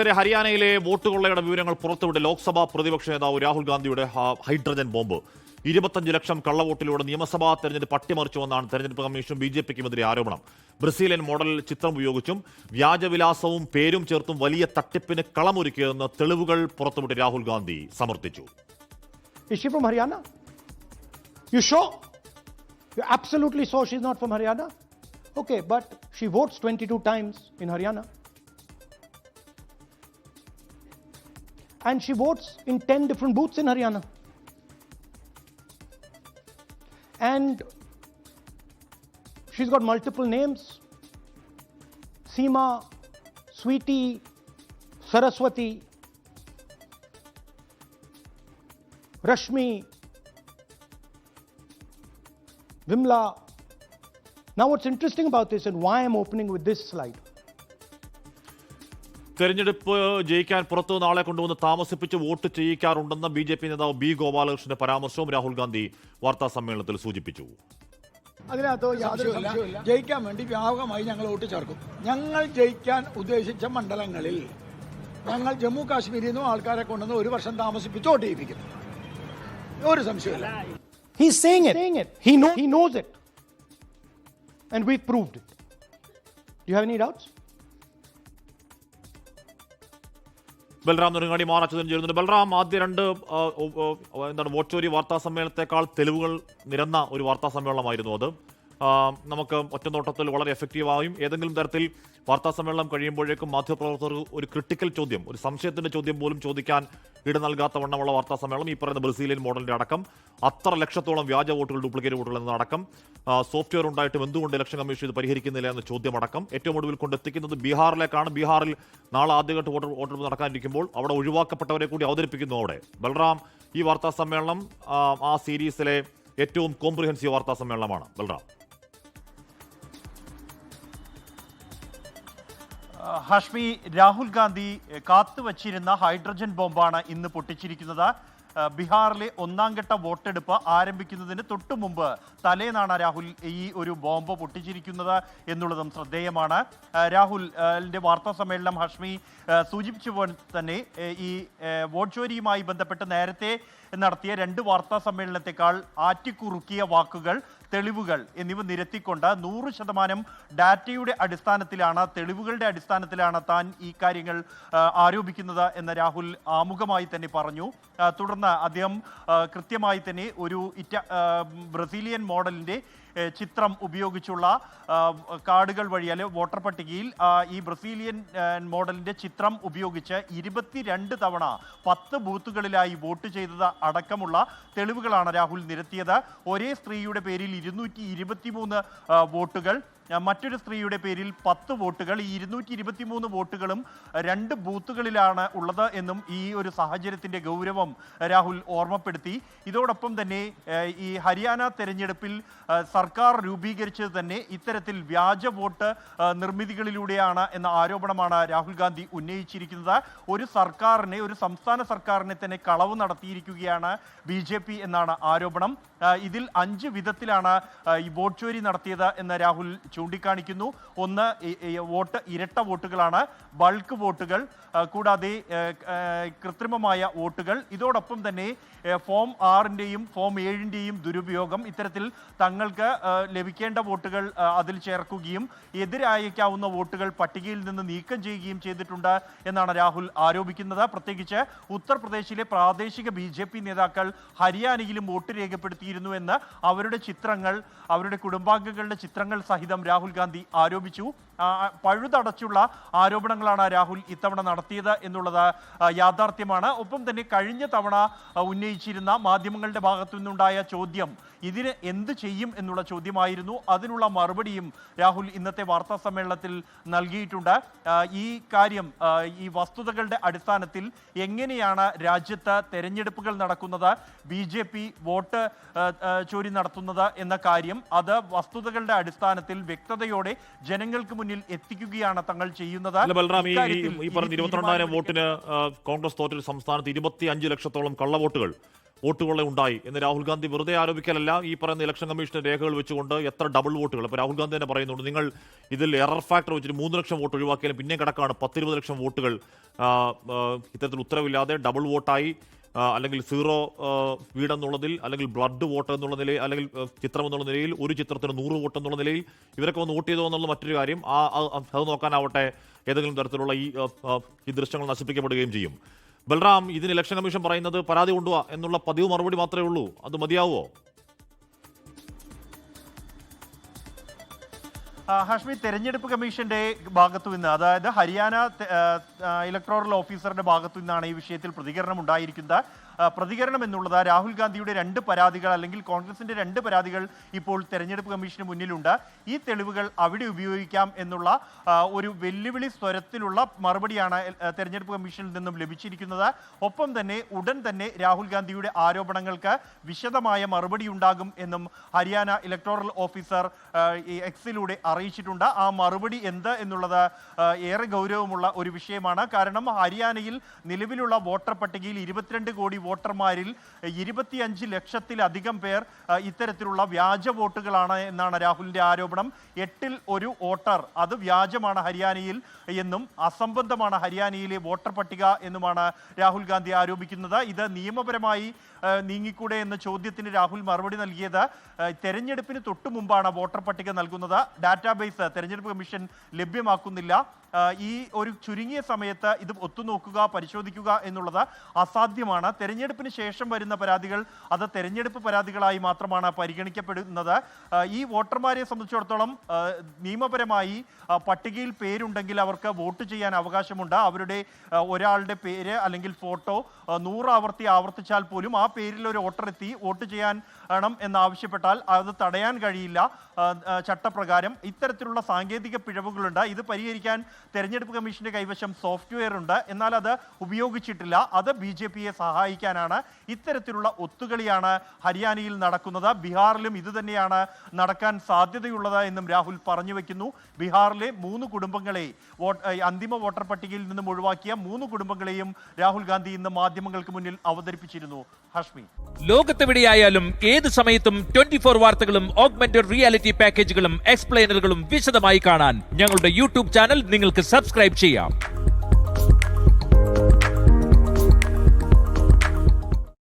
ഹരിയാനയിലെ വോട്ട് കൊള്ളയുടെ വിവരങ്ങൾ പുറത്തുവിട്ട് ലോക്സഭാ പ്രതിപക്ഷ നേതാവ് രാഹുൽ ഗാന്ധിയുടെ ഹൈഡ്രജൻ ബോംബ് 25 ലക്ഷം കള്ളവോട്ടിലൂടെ നിയമസഭാ തെരഞ്ഞെടുപ്പ് അട്ടിമറിച്ചുവെന്നാണ് തെരഞ്ഞെടുപ്പ് കമ്മീഷനും BJPക്കുമെതിരെ ആരോപണം. ബ്രസീലിയൻ മോഡൽ ചിത്രം ഉപയോഗിച്ചും വ്യാജവിലാസവും പേരും ചേർത്തും വലിയ തട്ടിപ്പിന് കളമൊരുക്കിയെന്ന് തെളിവുകൾ പുറത്തുവിട്ട് Rahul Gandhi സമർത്ഥിച്ചു. Is she from Haryana? You sure? You absolutely sure she's not from Haryana? Okay, but she votes 22 times in Haryana. And she votes in 10 different booths in Haryana. And she's got multiple names: Seema, Sweetie, Saraswati, Rashmi, Vimla. Now what's interesting about this and why I'm opening with this slide. തെരഞ്ഞെടുപ്പ് ജയിക്കാൻ പുറത്തു നാളെ കൊണ്ടുവന്ന് താമസിപ്പിച്ച് vote ചെയ്യിക്കാറുണ്ടെന്ന BJP നേതാവ് B. ഗോപാലകൃഷ്ണന്റെ പരാമർശവും Rahul Gandhi വാർത്താ സമ്മേളനത്തിൽ സൂചിപ്പിച്ചു. അതിനകത്ത് യാതൊരു സംശയമില്ല, ജയിക്കാൻ വേണ്ടി വ്യാപകമായി ഞങ്ങൾ വോട്ട് ചേർക്കും. ഞങ്ങൾ ജയിക്കാൻ ഉദ്ദേശിച്ച മണ്ഡലങ്ങളിൽ ഞങ്ങൾ ജമ്മു കാശ്മീരിൽ നിന്നും ആൾക്കാരെ കൊണ്ടുവന്ന് ഒരു വർഷം താമസിപ്പിച്ച് വോട്ട് ചെയ്യിപ്പിക്കും. ഒരു സംശയമില്ല. He's saying it. He knows it. And we've proved it. Do you have any doubts? Balram Nedungadi മാറാച്ചതിന് ചേരുന്നുണ്ട്. ബൽറാം, ആദ്യ രണ്ട് വോട്ട് ചോരി വാർത്താ സമ്മേളനത്തെക്കാൾ തെളിവുകൾ നിരന്ന ഒരു വാർത്താ സമ്മേളനമായിരുന്നു അത്. നമുക്ക് ഒറ്റനോട്ടത്തിൽ വളരെ എഫക്റ്റീവായും ഏതെങ്കിലും തരത്തിൽ വാർത്താ സമ്മേളനം കഴിയുമ്പോഴേക്കും മാധ്യമപ്രവർത്തകർ ഒരു ക്രിട്ടിക്കൽ ചോദ്യം, ഒരു സംശയത്തിന്റെ ചോദ്യം പോലും ചോദിക്കാൻ ഇട നൽകാത്ത വണ്ണമുള്ള വാർത്താ സമ്മേളനം. ഈ പറയുന്ന ബ്രസീലിയൻ മോഡലിന്റെ അടക്കം അത്ര ലക്ഷത്തോളം വ്യാജ വോട്ടുകൾ, ഡ്യൂപ്ലിക്കേറ്റ് വോട്ടുകൾ എന്നതടക്കം സോഫ്റ്റ്വെയർ ഉണ്ടായിട്ടും എന്തുകൊണ്ട് ഇലക്ഷൻ കമ്മീഷൻ ഇത് പരിഹരിക്കുന്നില്ല എന്ന ചോദ്യമടക്കം ഏറ്റവും ഒടുവിൽ കൊണ്ടെത്തിക്കുന്നത് ബീഹാറിലേക്കാണ്. ബീഹാറിൽ നാളെ ആദ്യഘട്ട വോട്ടെടുപ്പ് നടക്കാനിരിക്കുമ്പോൾ അവിടെ ഒഴിവാക്കപ്പെട്ടവരെ കൂടി അവതരിപ്പിക്കുന്നു. അവിടെ ബൽറാം, ഈ വാർത്താ സമ്മേളനം ആ സീരീസിലെ ഏറ്റവും കോംപ്രിഹെൻസീവ് വാർത്താ സമ്മേളനമാണ്. ബൽറാം, ഹാഷ്മി, രാഹുൽ ഗാന്ധി കാത്തുവച്ചിരുന്ന ഹൈഡ്രജൻ ബോംബാണ് ഇന്ന് പൊട്ടിച്ചിരിക്കുന്നത്. ബീഹാറിലെ ഒന്നാം ഘട്ട വോട്ടെടുപ്പ് ആരംഭിക്കുന്നതിന് തൊട്ടു മുമ്പ് തലേന്നാണ് രാഹുൽ ഈ ഒരു ബോംബ് പൊട്ടിച്ചിരിക്കുന്നത് എന്നുള്ളതും ശ്രദ്ധേയമാണ്. രാഹുലിന്റെ വാർത്താ സമ്മേളനം ഹാഷ്മി സൂചിപ്പിച്ച പോലെ തന്നെ ഈ വോട്ട് ചോരിയുമായി ബന്ധപ്പെട്ട് നേരത്തെ നടത്തിയ രണ്ട് വാർത്താ സമ്മേളനത്തെക്കാൾ ആറ്റിക്കുറുക്കിയ വാക്കുകൾ, തെളിവുകൾ എന്നിവ നിരത്തിക്കൊണ്ട് 100% ഡാറ്റയുടെ അടിസ്ഥാനത്തിലാണ്, തെളിവുകളുടെ അടിസ്ഥാനത്തിലാണ് താൻ ഈ കാര്യങ്ങൾ ആരോപിക്കുന്നത് എന്ന് രാഹുൽ ആമുഖമായി തന്നെ പറഞ്ഞു. തുടർന്ന് അദ്ദേഹം കൃത്യമായി തന്നെ ഒരു ബ്രസീലിയൻ മോഡലിന്റെ ചിത്രം ഉപയോഗിച്ചുള്ള കാർഡുകൾ വഴി അല്ലെ വോട്ടർ പട്ടികയിൽ ഈ ബ്രസീലിയൻ മോഡലിന്റെ ചിത്രം ഉപയോഗിച്ച് 22 തവണ 10 ബൂത്തുകളിലായി വോട്ട് ചെയ്തത് അടക്കമുള്ള തെളിവുകളാണ് രാഹുൽ നിരത്തിയത്. ഒരേ സ്ത്രീയുടെ പേരിൽ 223 വോട്ടുകൾ, മറ്റൊരു സ്ത്രീയുടെ പേരിൽ 10 വോട്ടുകൾ. ഈ 223 വോട്ടുകളും 2 ബൂത്തുകളിലാണ് ഉള്ളത് എന്നും ഈ ഒരു സാഹചര്യത്തിന്റെ ഗൗരവം രാഹുൽ ഓർമ്മപ്പെടുത്തി. ഇതോടൊപ്പം തന്നെ ഈ ഹരിയാന തെരഞ്ഞെടുപ്പിൽ സർക്കാർ രൂപീകരിച്ചത് തന്നെ ഇത്തരത്തിൽ വ്യാജ വോട്ട് നിർമ്മിതികളിലൂടെയാണ് എന്ന ആരോപണമാണ് രാഹുൽ ഗാന്ധി ഉന്നയിച്ചിരിക്കുന്നത്. ഒരു സംസ്ഥാന സർക്കാരിനെ തന്നെ കളവ് നടത്തിയിരിക്കുകയാണ് BJP എന്നാണ് ആരോപണം. ഇതിൽ 5 വിധത്തിലാണ് ഈ വോട്ട് ചോരി നടത്തിയത് എന്ന് രാഹുൽ ചൂണ്ടിക്കാണിക്കുന്നു. ഒന്ന്, ഇരട്ട വോട്ടുകളാണ്, ബൾക്ക് വോട്ടുകൾ, കൂടാതെ കൃത്രിമമായ വോട്ടുകൾ. ഇതോടൊപ്പം തന്നെ ഫോം 6ന്റെയും ഫോം 7ന്റെയും ദുരുപയോഗം. ഇത്തരത്തിൽ തങ്ങൾക്ക് ലഭിക്കേണ്ട വോട്ടുകൾ അതിൽ ചേർക്കുകയും എതിരയക്കാവുന്ന വോട്ടുകൾ പട്ടികയിൽ നിന്ന് നീക്കം ചെയ്യുകയും ചെയ്തിട്ടുണ്ട് എന്നാണ് രാഹുൽ ആരോപിക്കുന്നത്. പ്രത്യേകിച്ച് ഉത്തർപ്രദേശിലെ പ്രാദേശിക BJP നേതാക്കൾ ഹരിയാനയിലും വോട്ട് രേഖപ്പെടുത്തിയിരുന്നു എന്ന് അവരുടെ ചിത്രങ്ങൾ, അവരുടെ കുടുംബാംഗങ്ങളുടെ ചിത്രങ്ങൾ സഹിതം രാഹുൽ ഗാന്ധി ആരോപിച്ചു. പഴുതടച്ചുള്ള ആരോപണങ്ങളാണ് രാഹുൽ ഇത്തവണ നടത്തിയത് എന്നുള്ളത് യാഥാർത്ഥ്യമാണ്. ഒപ്പം തന്നെ കഴിഞ്ഞ തവണ ഉന്നയിച്ചിരുന്ന മാധ്യമങ്ങളുടെ ഭാഗത്തു നിന്നുണ്ടായ ചോദ്യം, ഇതിന് എന്ത് ചെയ്യും എന്നുള്ള ചോദ്യമായിരുന്നു. അതിനുള്ള മറുപടിയും രാഹുൽ ഇന്നത്തെ വാർത്താ സമ്മേളനത്തിൽ നൽകിയിട്ടുണ്ട്. ഈ കാര്യം, ഈ വസ്തുതകളുടെ അടിസ്ഥാനത്തിൽ എങ്ങനെയാണ് രാജ്യത്ത് തെരഞ്ഞെടുപ്പുകൾ നടക്കുന്നത്, BJP വോട്ട് ചോരി നടത്തുന്നത് എന്ന കാര്യം, അത് വസ്തുതകളുടെ അടിസ്ഥാനത്തിൽ വ്യക്തതയോടെ ജനങ്ങൾക്ക് മുന്നിൽ എത്തിക്കുകയാണ് തങ്ങൾ ചെയ്യുന്നത്. ബൽറാം, ഈ പറഞ്ഞ 22,000 വോട്ടിന് കോൺഗ്രസ് തോറ്റൊരു സംസ്ഥാനത്ത് 25 ലക്ഷത്തോളം കള്ളവോട്ടുകൾ വോട്ടുകളെ ഉണ്ടായി എന്ന് രാഹുൽ ഗാന്ധി വെറുതെ ആരോപിക്കലല്ല, ഈ പറയുന്ന ഇലക്ഷൻ കമ്മീഷന്റെ രേഖകൾ വെച്ചുകൊണ്ട് എത്ര ഡബിൾ വോട്ടുകൾ. ഇപ്പോൾ രാഹുൽ ഗാന്ധി തന്നെ പറയുന്നുണ്ട്, നിങ്ങൾ ഇതിൽ എറർ ഫാക്ടർ വെച്ചിട്ട് 3 ലക്ഷം വോട്ട് ഒഴിവാക്കിയാലും പിന്നെ കിടക്കാണ് 10-20 ലക്ഷം വോട്ടുകൾ ഇത്തരത്തിൽ ഉത്തരവില്ലാതെ ഡബിൾ വോട്ടായി, അല്ലെങ്കിൽ സീറോ വീടെന്നുള്ളതിൽ, അല്ലെങ്കിൽ ബ്ലഡ് വോട്ട് എന്നുള്ള നിലയിൽ, അല്ലെങ്കിൽ ചിത്രം എന്നുള്ള നിലയിൽ, ഒരു ചിത്രത്തിന് 100 വോട്ട് എന്നുള്ള നിലയിൽ ഇവരൊക്കെ വന്ന് വോട്ട് ചെയ്തോ എന്നുള്ള മറ്റൊരു കാര്യം. അത് നോക്കാനാവട്ടെ ഏതെങ്കിലും തരത്തിലുള്ള ഈ ദൃശ്യങ്ങൾ നശിപ്പിക്കപ്പെടുകയും ചെയ്യും. ബൽറാം, ഇതിന് ഇലക്ഷൻ കമ്മീഷൻ പറയുന്നത് പരാതി കൊണ്ടുപോവാ എന്നുള്ള പതിവ് മറുപടി മാത്രമേ ഉള്ളൂ, അത് മതിയാവുമോ? ഹാഷ്മി, തെരഞ്ഞെടുപ്പ് കമ്മീഷന്റെ ഭാഗത്തു നിന്ന്, അതായത് ഹരിയാന ഇലക്ടോറൽ ഓഫീസറുടെ ഭാഗത്തു നിന്നാണ് ഈ വിഷയത്തിൽ പ്രതികരണം ഉണ്ടായിരിക്കുന്നത്. പ്രതികരണം എന്നുള്ളത് രാഹുൽ ഗാന്ധിയുടെ 2 പരാതികൾ, അല്ലെങ്കിൽ കോൺഗ്രസിന്റെ 2 പരാതികൾ ഇപ്പോൾ തെരഞ്ഞെടുപ്പ് കമ്മീഷന് മുന്നിലുണ്ട്. ഈ തെളിവുകൾ അവിടെ ഉപയോഗിക്കാം എന്നുള്ള ഒരു വെല്ലുവിളി സ്വരത്തിലുള്ള മറുപടിയാണ് തെരഞ്ഞെടുപ്പ് കമ്മീഷനിൽ നിന്നും ലഭിച്ചിരിക്കുന്നത്. ഒപ്പം തന്നെ ഉടൻ തന്നെ രാഹുൽ ഗാന്ധിയുടെ ആരോപണങ്ങൾക്ക് വിശദമായ മറുപടി ഉണ്ടാകും എന്നും ഹരിയാന ഇലക്ടോറൽ ഓഫീസർ എക്സിലൂടെ അറിയിച്ചിട്ടുണ്ട്. ആ മറുപടി എന്ത് എന്നുള്ളത് ഏറെ ഗൗരവമുള്ള ഒരു വിഷയമാണ്. കാരണം ഹരിയാനയിൽ നിലവിലുള്ള വോട്ടർ പട്ടികയിൽ 22 കോടി വോട്ടർമാരിൽ 25 ലക്ഷത്തിലധികം പേർ ഇത്തരത്തിലുള്ള വ്യാജ വോട്ടുകളാണ് എന്നാണ് രാഹുലിന്റെ ആരോപണം. 8-ൽ 1 വോട്ടർ അത് വ്യാജമാണ് ഹരിയാനയിൽ എന്നും അസംബന്ധമാണ് ഹരിയാനയിലെ വോട്ടർ പട്ടിക എന്നുമാണ് രാഹുൽ ഗാന്ധി ആരോപിക്കുന്നത്. ഇത് നിയമപരമായി നീങ്ങിക്കൂടെ എന്ന ചോദ്യത്തിന് രാഹുൽ മറുപടി നൽകിയത് തെരഞ്ഞെടുപ്പിന് തൊട്ടു മുമ്പാണ് വോട്ടർ പട്ടിക നൽകുന്നത്. ഡാറ്റാബേസ് തെരഞ്ഞെടുപ്പ് കമ്മീഷൻ ലഭ്യമാക്കുന്നില്ല. ഈ ഒരു ചുരുങ്ങിയ സമയത്ത് ഇത് ഒത്തുനോക്കുക, പരിശോധിക്കുക എന്നുള്ളത് അസാധ്യമാണ്. തെരഞ്ഞെടുപ്പിന് ശേഷം വരുന്ന പരാതികൾ അത് തെരഞ്ഞെടുപ്പ് പരാതികളായി മാത്രമാണ് പരിഗണിക്കപ്പെടുന്നത്. ഈ വോട്ടർമാരെ സംബന്ധിച്ചിടത്തോളം നിയമപരമായി പട്ടികയിൽ പേരുണ്ടെങ്കിൽ അവർക്ക് വോട്ട് ചെയ്യാൻ അവകാശമുണ്ട്. അവരുടെ ഒരാളുടെ പേര് അല്ലെങ്കിൽ ഫോട്ടോ 100 ആവർത്തിച്ചാൽ പോലും ആ പേരിൽ ഒരു വോട്ടർ എത്തി വോട്ട് ചെയ്യാൻ എന്നാവശ്യപ്പെട്ടാൽ അത് തടയാൻ കഴിയില്ല ചട്ടപ്രകാരം. ഇത്തരത്തിലുള്ള സാങ്കേതിക പിഴവുകളുണ്ട്. ഇത് പരിഹരിക്കാൻ തെരഞ്ഞെടുപ്പ് കമ്മീഷന്റെ കൈവശം സോഫ്റ്റ്വെയർ ഉണ്ട്, എന്നാൽ അത് ഉപയോഗിച്ചിട്ടില്ല. അത് BJPയെ സഹായിക്കാനാണ്. ഇത്തരത്തിലുള്ള ഒത്തുകളിയാണ് ഹരിയാനയിൽ നടക്കുന്നത്. ബീഹാറിലും ഇത് തന്നെയാണ് നടക്കാൻ സാധ്യതയുള്ളത് എന്നും രാഹുൽ പറഞ്ഞു വെക്കുന്നു. ബീഹാറിലെ 3 കുടുംബങ്ങളെ അന്തിമ വോട്ടർ പട്ടികയിൽ നിന്നും ഒഴിവാക്കിയ 3 കുടുംബങ്ങളെയും രാഹുൽ ഗാന്ധി ഇന്ന് മാധ്യമങ്ങൾക്ക് മുന്നിൽ അവതരിപ്പിച്ചിരുന്നു. ഹാഷ്മി, ലോകത്തെവിടെയായാലും ഏത് സമയത്തും 24 വാർത്തകളും ഓഗ്മെന്റഡ് റിയാലിറ്റി പാക്കേജുകളും എക്സ്പ്ലെയിനറുകളും വിശദമായി കാണാൻ ഞങ്ങളുടെ യൂട്യൂബ് ചാനൽ നിങ്ങൾക്ക് സബ്സ്ക്രൈബ് ചെയ്യാം.